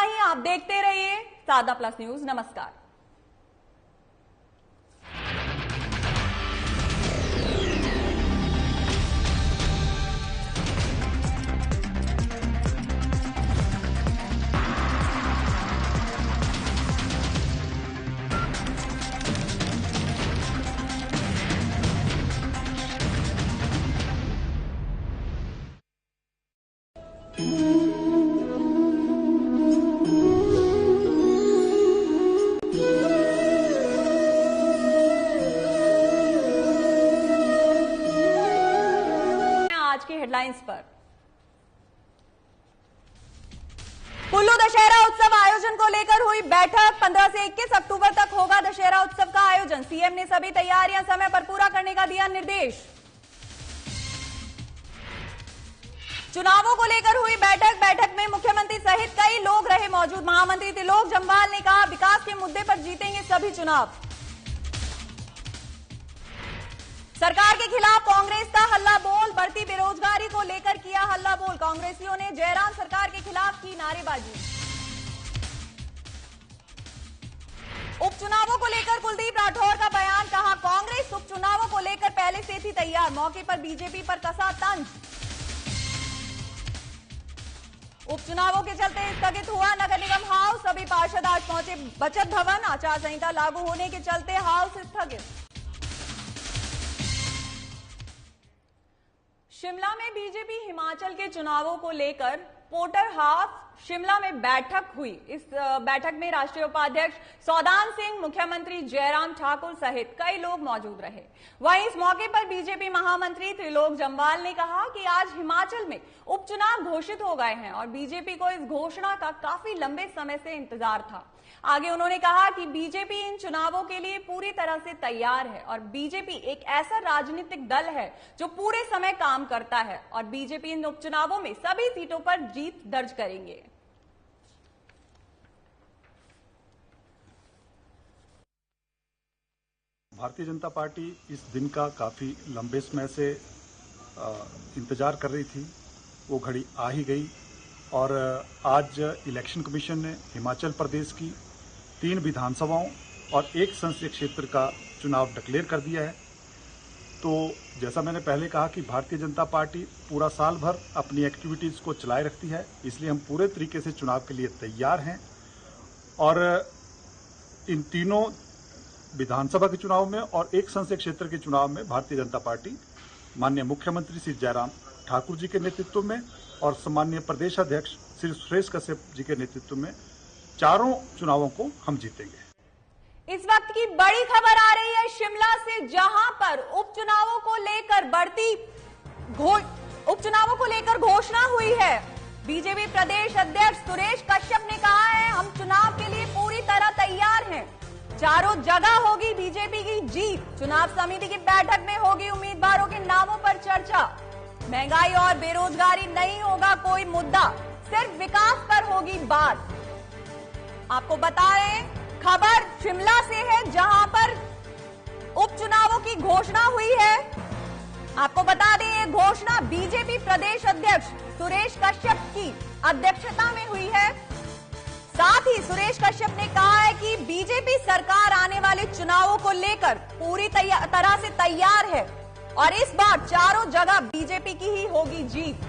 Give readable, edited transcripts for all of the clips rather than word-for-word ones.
ही। आप देखते रहिए साधना प्लस न्यूज। नमस्कार। आज की हेडलाइंस पर कुल्लू दशहरा उत्सव आयोजन को लेकर हुई बैठक। 15 से 21 अक्टूबर तक होगा दशहरा उत्सव का आयोजन। सीएम ने सभी तैयारियां समय पर पूरा करने का दिया निर्देश। चुनावों को लेकर हुई बैठक में मुख्यमंत्री सहित कई लोग रहे मौजूद। महामंत्री त्रिलोक जम्वाल ने कहा, विकास के मुद्दे पर जीतेंगे सभी चुनाव। सरकार के खिलाफ कांग्रेस का हल्ला बोल। बढ़ती बेरोजगारी को लेकर किया हल्ला बोल। कांग्रेसियों ने जयराम सरकार के खिलाफ की नारेबाजी। उपचुनावों को लेकर कुलदीप राठौर का बयान। कहा, कांग्रेस उपचुनावों को लेकर पहले से थी तैयार। मौके पर बीजेपी पर कसा तंज। उपचुनावों के चलते स्थगित हुआ नगर निगम हाउस। सभी पार्षद आज पहुंचे बचत भवन। आचार संहिता लागू होने के चलते हाउस स्थगित। शिमला में बीजेपी हिमाचल के चुनावों को लेकर पोर्टर हाउस शिमला में बैठक हुई। इस बैठक में राष्ट्रीय उपाध्यक्ष सौदान सिंह, मुख्यमंत्री जयराम ठाकुर सहित कई लोग मौजूद रहे। वहीं इस मौके पर बीजेपी महामंत्री त्रिलोक जम्वाल ने कहा कि आज हिमाचल में उपचुनाव घोषित हो गए हैं और बीजेपी को इस घोषणा का काफी लंबे समय से इंतजार था। आगे उन्होंने कहा कि बीजेपी इन चुनावों के लिए पूरी तरह से तैयार है और बीजेपी एक ऐसा राजनीतिक दल है जो पूरे समय काम करता है और बीजेपी इन उपचुनावों में सभी सीटों पर जीत दर्ज करेंगे। भारतीय जनता पार्टी इस दिन का काफी लंबे समय से इंतजार कर रही थी। वो घड़ी आ ही गई और आज इलेक्शन कमीशन ने हिमाचल प्रदेश की 3 विधानसभाओं और 1 संसदीय क्षेत्र का चुनाव डिक्लेयर कर दिया है। तो जैसा मैंने पहले कहा कि भारतीय जनता पार्टी पूरा साल भर अपनी एक्टिविटीज को चलाए रखती है, इसलिए हम पूरे तरीके से चुनाव के लिए तैयार हैं। और इन तीनों विधानसभा के चुनाव में और 1 संसदीय क्षेत्र के चुनाव में भारतीय जनता पार्टी माननीय मुख्यमंत्री श्री जयराम ठाकुर जी के नेतृत्व में और सम्मानीय प्रदेश अध्यक्ष श्री सुरेश कश्यप जी के नेतृत्व में चारों चुनावों को हम जीतेंगे। इस वक्त की बड़ी खबर आ रही है शिमला से, जहां पर उपचुनावों को लेकर घोषणा हुई है। बीजेपी प्रदेश अध्यक्ष सुरेश कश्यप ने कहा है, हम चुनाव के लिए पूरी तरह तैयार हैं। चारों जगह होगी बीजेपी की जीत। चुनाव समिति की बैठक में होगी उम्मीदवारों के नामों पर चर्चा। महंगाई और बेरोजगारी नहीं होगा कोई मुद्दा, सिर्फ विकास पर होगी बात। आपको बताएं, खबर शिमला से है जहां पर उपचुनावों की घोषणा हुई है। आपको बता दें, ये घोषणा बीजेपी प्रदेश अध्यक्ष सुरेश कश्यप की अध्यक्षता में हुई है। साथ ही सुरेश कश्यप ने कहा है कि बीजेपी सरकार आने वाले चुनावों को लेकर पूरी तरह से तैयार है और इस बार चारों जगह बीजेपी की ही होगी जीत।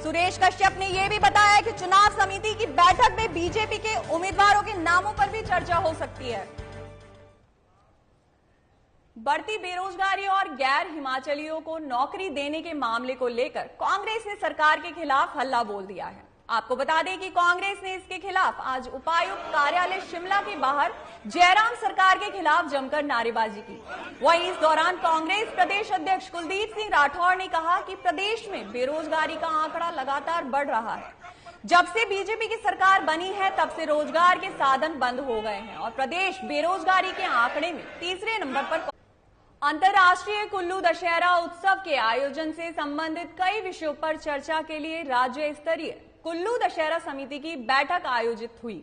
सुरेश कश्यप ने यह भी बताया कि चुनाव समिति की बैठक में बीजेपी के उम्मीदवारों के नामों पर भी चर्चा हो सकती है। बढ़ती बेरोजगारी और गैर हिमाचलियों को नौकरी देने के मामले को लेकर कांग्रेस ने सरकार के खिलाफ हल्ला बोल दिया है। आपको बता दें कि कांग्रेस ने इसके खिलाफ आज उपायुक्त कार्यालय शिमला के बाहर जयराम सरकार के खिलाफ जमकर नारेबाजी की। वहीं इस दौरान कांग्रेस प्रदेश अध्यक्ष कुलदीप सिंह राठौर ने कहा कि प्रदेश में बेरोजगारी का आंकड़ा लगातार बढ़ रहा है। जब से बीजेपी की सरकार बनी है तब से रोजगार के साधन बंद हो गए हैं और प्रदेश बेरोजगारी के आंकड़े में तीसरे नंबर पर। अंतर्राष्ट्रीय कुल्लू दशहरा उत्सव के आयोजन से संबंधित कई विषयों पर चर्चा के लिए राज्य स्तरीय कुल्लू दशहरा समिति की बैठक आयोजित हुई।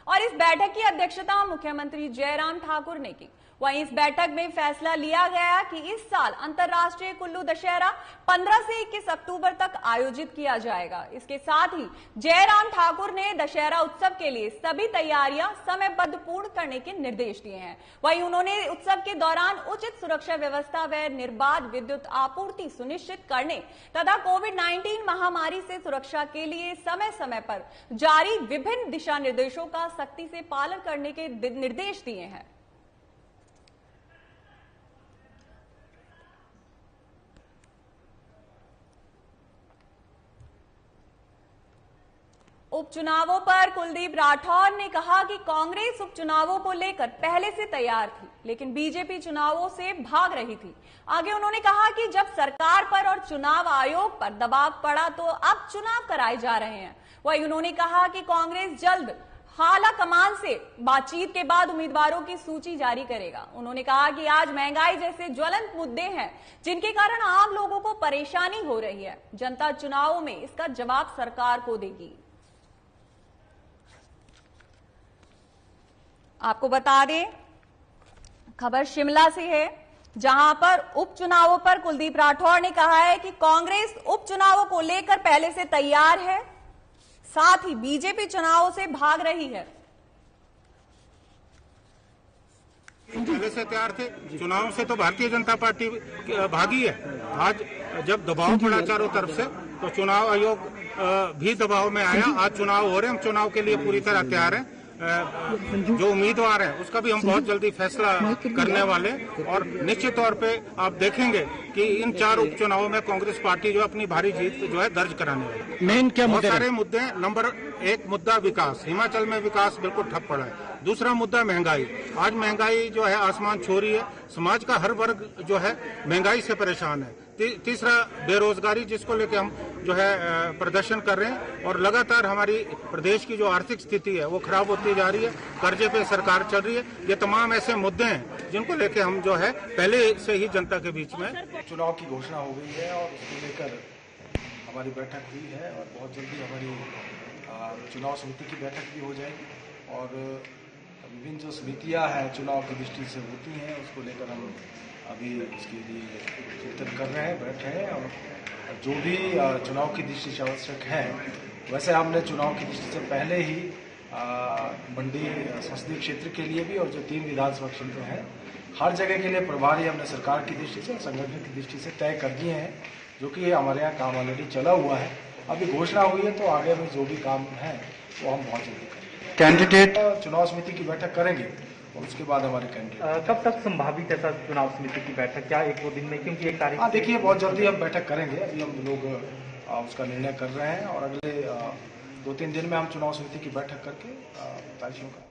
और इस बैठक की अध्यक्षता मुख्यमंत्री जयराम ठाकुर ने की। वहीं इस बैठक में फैसला लिया गया कि इस साल अंतर्राष्ट्रीय कुल्लू दशहरा 15 से 21 अक्टूबर तक आयोजित किया जाएगा। इसके साथ ही जयराम ठाकुर ने दशहरा उत्सव के लिए सभी तैयारियां समयबद्ध पूर्ण करने के निर्देश दिए हैं। वहीं उन्होंने उत्सव के दौरान उचित सुरक्षा व्यवस्था व निर्बाध विद्युत आपूर्ति सुनिश्चित करने तथा कोविड-19 महामारी से सुरक्षा के लिए समय समय पर जारी विभिन्न दिशा निर्देशों का सख्ती से पालन करने के निर्देश दिए हैं। उपचुनावों पर कुलदीप राठौर ने कहा कि कांग्रेस उपचुनावों को लेकर पहले से तैयार थी, लेकिन बीजेपी चुनावों से भाग रही थी। आगे उन्होंने कहा कि जब सरकार पर और चुनाव आयोग पर दबाव पड़ा तो अब चुनाव कराए जा रहे हैं। वहीं उन्होंने कहा कि कांग्रेस जल्द आला कमान से बातचीत के बाद उम्मीदवारों की सूची जारी करेगा। उन्होंने कहा कि आज महंगाई जैसे ज्वलंत मुद्दे हैं जिनके कारण आम लोगों को परेशानी हो रही है। जनता चुनावों में इसका जवाब सरकार को देगी। आपको बता दें, खबर शिमला से है, जहां पर उपचुनावों पर कुलदीप राठौर ने कहा है कि कांग्रेस उपचुनावों को लेकर पहले से तैयार है, साथ ही बीजेपी चुनावों से भाग रही है। पहले से तैयार थे, चुनाव से तो भारतीय जनता पार्टी भागी है। आज जब दबाव पड़ा चारों तरफ से तो चुनाव आयोग भी दबाव में आया। आज चुनाव हो रहे हैं, हम चुनाव के लिए पूरी तरह तैयार हैं। जो उम्मीदवार हैं उसका भी हम बहुत जल्दी फैसला करने वाले, और निश्चित तौर पे आप देखेंगे कि इन 4 उपचुनावों में कांग्रेस पार्टी जो अपनी भारी जीत जो है दर्ज कराने वाली है। मेन क्या बहुत सारे मुद्दे हैं। नंबर 1 मुद्दा विकास। हिमाचल में विकास बिल्कुल ठप पड़ा है। दूसरा मुद्दा महंगाई। आज महंगाई जो है आसमान छू रही है। समाज का हर वर्ग जो है महंगाई से परेशान है। तीसरा बेरोजगारी, जिसको लेकर हम जो है प्रदर्शन कर रहे हैं, और लगातार हमारी प्रदेश की जो आर्थिक स्थिति है वो खराब होती जा रही है। कर्जे पे सरकार चल रही है। ये तमाम ऐसे मुद्दे हैं जिनको लेकर हम जो है पहले से ही जनता के बीच में। चुनाव की घोषणा हो गई है और उसको लेकर हमारी बैठक हुई है, और बहुत जल्दी हमारी चुनाव समिति की बैठक भी हो जाएगी। और विभिन्न जो समितियां हैं चुनाव की दृष्टि से होती हैं, उसको लेकर हम अभी इसके लिए चिंतन कर रहे हैं, बैठे हैं। और जो भी चुनाव की दृष्टि से आवश्यक है, वैसे हमने चुनाव की दृष्टि से पहले ही मंडी संसदीय क्षेत्र के लिए भी और जो 3 विधानसभा क्षेत्र हैं, हर जगह के लिए प्रभारी हमने सरकार की दृष्टि से, संगठन की दृष्टि से तय कर दिए हैं, जो कि हमारे यहाँ काम ऑलरेडी चला हुआ है। अभी घोषणा हुई है तो आगे में जो भी काम है वो हम बहुत जल्दी करेंगे। कैंडिडेट चुनाव समिति की बैठक करेंगे और उसके बाद हमारे कैंडिडेट। कब तक संभावित ऐसा चुनाव समिति की बैठक, क्या 1-2 दिन में, क्योंकि 1 तारीख? देखिए बहुत जल्दी हम बैठक करेंगे। अभी हम लोग उसका निर्णय कर रहे हैं, और अगले 2-3 दिन में हम चुनाव समिति की बैठक करके तारीखों का।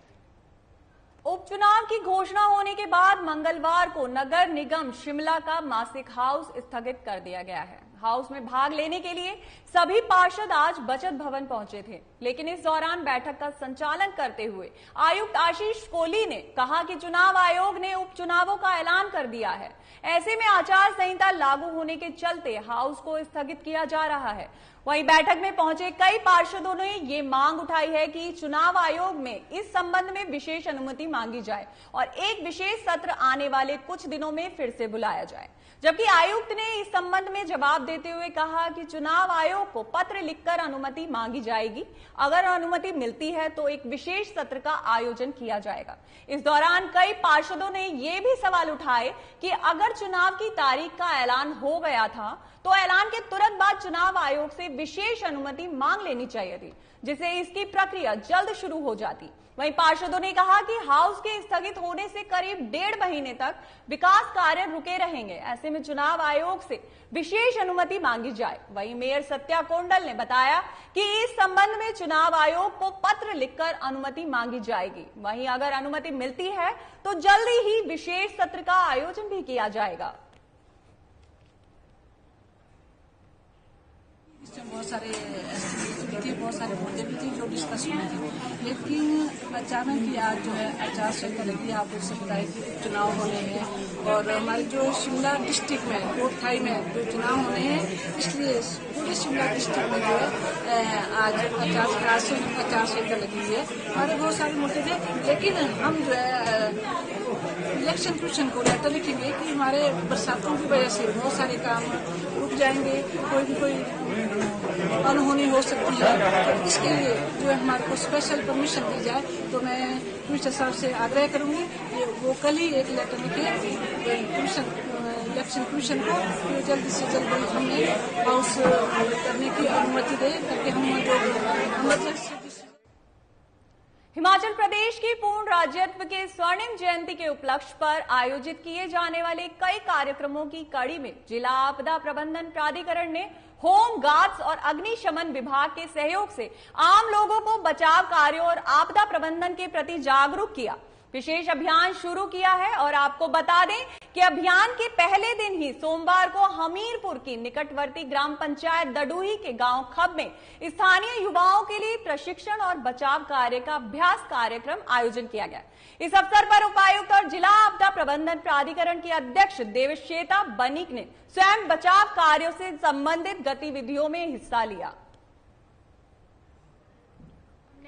उपचुनाव की घोषणा होने के बाद मंगलवार को नगर निगम शिमला का मासिक हाउस स्थगित कर दिया गया है। हाउस में भाग लेने के लिए सभी पार्षद आज बचत भवन पहुंचे थे, लेकिन इस दौरान बैठक का संचालन करते हुए आयुक्त आशीष कोहली ने कहा कि चुनाव आयोग ने उपचुनावों का ऐलान कर दिया है। ऐसे में आचार संहिता लागू होने के चलते हाउस को स्थगित किया जा रहा है। वहीं बैठक में पहुंचे कई पार्षदों ने ये मांग उठाई है कि चुनाव आयोग में इस संबंध में विशेष अनुमति मांगी जाए और एक विशेष सत्र आने वाले कुछ दिनों में फिर से बुलाया जाए। जबकि आयुक्त ने इस संबंध में जवाब देते हुए कहा कि चुनाव आयोग को पत्र लिखकर अनुमति मांगी जाएगी। अगर अनुमति मिलती है तो एक विशेष सत्र का आयोजन किया जाएगा। इस दौरान कई पार्षदों ने ये भी सवाल उठाए कि अगर चुनाव की तारीख का ऐलान हो गया था तो ऐलान के तुरंत बाद चुनाव आयोग से विशेष अनुमति मांग लेनी चाहिए थी, जिससे इसकी प्रक्रिया जल्द शुरू हो जाती। वहीं पार्षदों ने कहा कि हाउस के स्थगित होने से करीब 1.5 महीने तक विकास कार्य रुके रहेंगे। ऐसे में चुनाव आयोग से विशेष अनुमति मांगी जाए। वहीं मेयर सत्या कोंडल ने बताया कि इस संबंध में चुनाव आयोग को पत्र लिखकर अनुमति मांगी जाएगी। वहीं अगर अनुमति मिलती है तो जल्दी ही विशेष सत्र का आयोजन भी किया जाएगा। बहुत सारे भी थे, बहुत सारे मुद्दे भी थे जो डिस्कस हुए थे, लेकिन अचानक ही आज जो है आचार संहिता लगी। आप देख सकते हैं कि चुनाव होने हैं और हमारे जो शिमला डिस्ट्रिक्ट में कोटखाई में जो चुनाव होने हैं, इसलिए पूरे शिमला डिस्ट्रिक्ट में जो है आज आचार संहिता लगी हुई है। हमारे बहुत सारे मुद्दे थे, लेकिन हम जो है इलेक्शन कमीशन को लेटर लिखेंगे कि हमारे बरसातों की वजह से बहुत सारे काम रुक जाएंगे, कोई अनहोनी हो सकती है, तो इसके लिए जो है हमारे को स्पेशल परमिशन दी जाए। तो मैं कमिश्नर साहब से आग्रह करूंगी कि वो कल ही एक लेटर लिखे इलेक्शन कमीशन को, तो जल्द से जल्द हमें हाउस करने की अनुमति दे, ताकि हम जो हिमाचल प्रदेश की पूर्ण राज्यत्व के स्वर्णिम जयंती के उपलक्ष्य पर आयोजित किए जाने वाले कई कार्यक्रमों की कड़ी में जिला आपदा प्रबंधन प्राधिकरण ने होम गार्ड्स और अग्निशमन विभाग के सहयोग से आम लोगों को बचाव कार्यों और आपदा प्रबंधन के प्रति जागरूक किया। विशेष अभियान शुरू किया है और आपको बता दें कि अभियान के पहले दिन ही सोमवार को हमीरपुर की निकटवर्ती ग्राम पंचायत दडूही के गांव खब में स्थानीय युवाओं के लिए प्रशिक्षण और बचाव कार्य का अभ्यास कार्यक्रम आयोजन किया गया। इस अवसर पर उपायुक्त और जिला आपदा प्रबंधन प्राधिकरण के अध्यक्ष देवश्वेता बनिक ने स्वयं बचाव कार्यों से संबंधित गतिविधियों में हिस्सा लिया।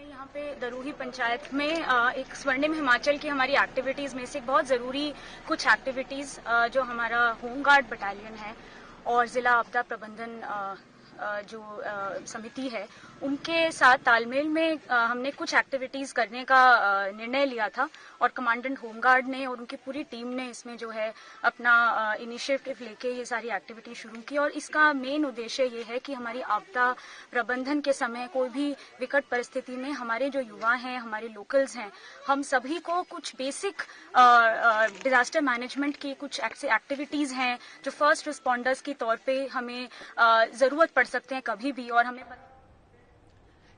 यहाँ पे दरूही पंचायत में एक स्वर्णिम हिमाचल की हमारी एक्टिविटीज में से बहुत जरूरी कुछ एक्टिविटीज जो हमारा होमगार्ड बटालियन है और जिला आपदा प्रबंधन जो समिति है उनके साथ तालमेल में हमने कुछ एक्टिविटीज करने का निर्णय लिया था और कमांडेंट होमगार्ड ने और उनकी पूरी टीम ने इसमें जो है अपना इनिशिएटिव लेके ये सारी एक्टिविटी शुरू की। और इसका मेन उद्देश्य ये है कि हमारी आपदा प्रबंधन के समय कोई भी विकट परिस्थिति में हमारे जो युवा हैं, हमारे लोकल्स हैं, हम सभी को कुछ बेसिक डिजास्टर मैनेजमेंट की कुछ एक्टिविटीज हैं जो फर्स्ट रिस्पॉन्डर्स के तौर पे हमें जरूरत पड़ सकते हैं कभी भी। और हमें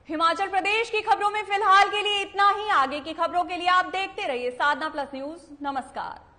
हिमाचल प्रदेश की खबरों में फिलहाल के लिए इतना ही। आगे की खबरों के लिए आप देखते रहिए साधना प्लस न्यूज। नमस्कार।